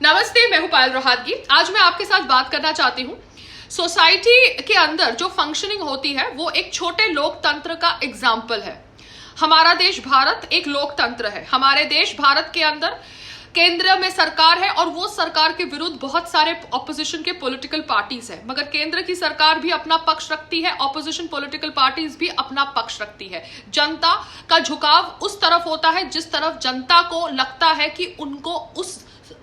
नमस्ते, मैं हूं पायल रोहातगी। आज मैं आपके साथ बात करना चाहती हूं सोसाइटी के अंदर जो फंक्शनिंग होती है वो एक छोटे लोकतंत्र का एग्जाम्पल है। हमारा देश भारत एक लोकतंत्र है। हमारे देश भारत के अंदर केंद्र में सरकार है और वो सरकार के विरुद्ध बहुत सारे ऑपोजिशन के पॉलिटिकल पार्टीज है, मगर केंद्र की सरकार भी अपना पक्ष रखती है, ऑपोजिशन पॉलिटिकल पार्टीज भी अपना पक्ष रखती है। जनता का झुकाव उस तरफ होता है जिस तरफ जनता को लगता है कि उनको उस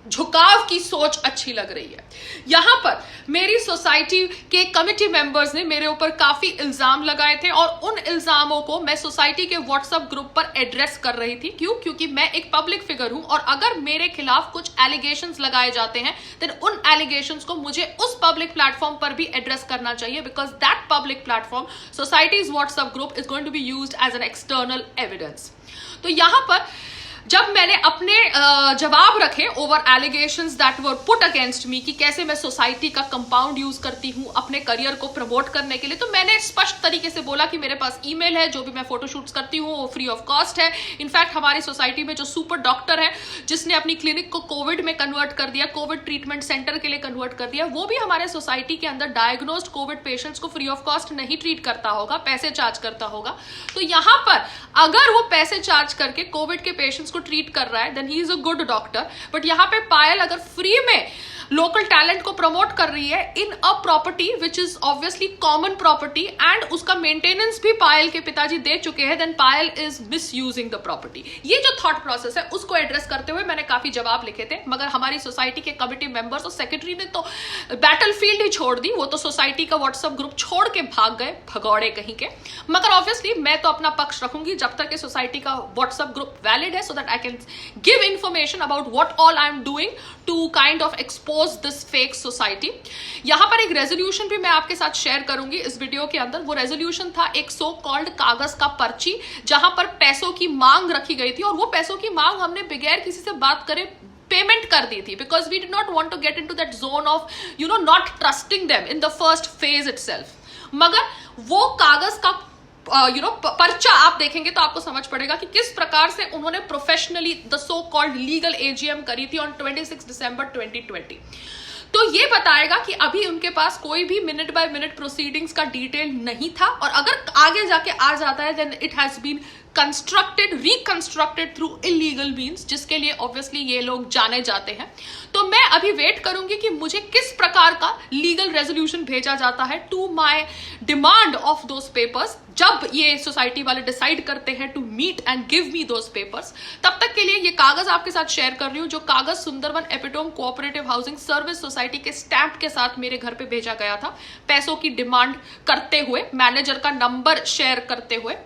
झुकाव की सोच अच्छी लग रही है। यहां पर मेरी सोसाइटी के कमिटी मेंबर्स ने मेरे ऊपर काफी इल्जाम लगाए थे और उन इल्जामों को मैं सोसाइटी के व्हाट्सएप ग्रुप पर एड्रेस कर रही थी। क्योंकि मैं एक पब्लिक फिगर हूं और अगर मेरे खिलाफ कुछ एलिगेशंस लगाए जाते हैं देन उन एलिगेशंस को मुझे उस पब्लिक प्लेटफॉर्म पर भी एड्रेस करना चाहिए, because that public platform societies WhatsApp group is going to be used as an external evidence. तो यहां पर जब मैंने अपने जवाब रखे over allegations that were put against me कि कैसे मैं सोसाइटी का कंपाउंड यूज करती हूं अपने करियर को प्रमोट करने के लिए, तो मैंने स्पष्ट तरीके से बोला कि मेरे पास ईमेल है, जो भी मैं फोटोशूट्स करती हूं वो फ्री ऑफ कॉस्ट है। इनफैक्ट हमारी सोसाइटी में जो सुपर डॉक्टर है जिसने अपनी क्लिनिक को कोविड में कन्वर्ट कर दिया, कोविड ट्रीटमेंट सेंटर के लिए कन्वर्ट कर दिया, वो भी हमारे सोसाइटी के अंदर डायग्नोस्ड कोविड पेशेंट्स को फ्री ऑफ कॉस्ट नहीं ट्रीट करता होगा, पैसे चार्ज करता होगा। तो यहां पर अगर वो पैसे चार्ज करके कोविड के पेशेंट्स ट्रीट कर रहा है then he is a good doctor. But यहां पे पायल अगर फ्री में लोकल टैलेंट को प्रमोट कर रही है in a property which is obviously common property and उसका मेंटेनेंस भी पायल के पिताजी दे चुके हैं, then Payal is misusing the property. ये जो थॉट प्रोसेस है उसको एड्रेस करते हुए मैंने काफी जवाब लिखे थे, मगर हमारी सोसाइटी के कमिटी मेंबर्स और सेक्रेटरी ने तो बैटलफील्ड ही छोड़ दी। वो तो सोसाइटी का व्हाट्सएप ग्रुप छोड़ के भाग गए, भगौड़े कहीं के। मगर ऑब्वियसली मैं तो अपना पक्ष रखूंगी जब तक सोसाइटी का व्हाट्सएप ग्रुप वैलिड है, so that I can give information about what all I am doing to kind of expose this fake society. यहां पर एक रेजोल्यूशन भी मैं आपके साथ शेयर करूंगी इस वीडियो के अंदर। वो रेजोल्यूशन था एक सो कॉल्ड कागज का पर्ची, जहां पर पैसों की मांग रखी गई थी और वो पैसों की मांग हमने बगैर किसी से बात करे पेमेंट कर दी थी, because we did not want to get into that zone of not trusting them in the first phase itself. मगर वो कागज का पर्चा आप देखेंगे तो आपको समझ पड़ेगा कि किस प्रकार से उन्होंने professionally the so called legal AGM करी थी ऑन 26 दिसंबर 2020। तो ये बताएगा कि अभी उनके पास कोई भी मिनट बाय मिनट प्रोसीडिंग्स का डिटेल नहीं था, और अगर आगे जाके आ जाता है then it has been reconstructed through illegal means, जिसके लिए ऑब्वियसली ये लोग जाने जाते हैं। तो मैं अभी वेट करूंगी कि मुझे किस प्रकार का लीगल रेजोल्यूशन भेजा जाता है to my demand of those papers. जब ये सोसाइटी वाले डिसाइड करते हैं to meet and give me those papers, तब तक के लिए ये कागज आपके साथ शेयर कर रही हूं, जो कागज Sundarvan epitome cooperative housing service society के स्टैंप के साथ मेरे घर पे भेजा गया था, पैसों की डिमांड करते हुए, मैनेजर का नंबर शेयर करते हुए,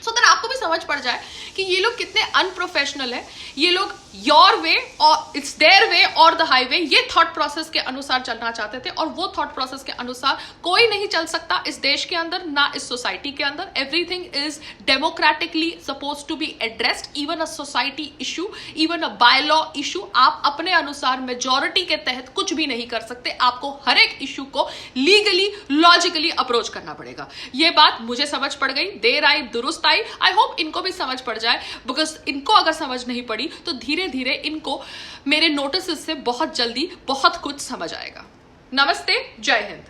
सो दैट आपको भी समझ पड़ जाए कि ये लोग कितने अनप्रोफेशनल है। ये लोग योर वे और इट्स देयर वे और द हाईवे, ये थॉट प्रोसेस के अनुसार चलना चाहते थे, और वो थॉट प्रोसेस के अनुसार कोई नहीं चल सकता इस देश के अंदर, ना इस सोसाइटी के अंदर। Everything is democratically suppose to be addressed, even a society issue, even a bylaw issue. आप अपने अनुसार मेजोरिटी के तहत कुछ भी नहीं कर सकते, आपको हर एक इशू को लीगली लॉजिकली अप्रोच करना पड़ेगा। ये बात मुझे समझ पड़ गई, देर आई दुरुस्त आई। आई होप इनको भी समझ पड़ जाए, बिकॉज इनको अगर समझ नहीं पड़ी तो धीरे धीरे इनको मेरे नोटिस से बहुत जल्दी बहुत कुछ समझ आएगा। नमस्ते, जय हिंद।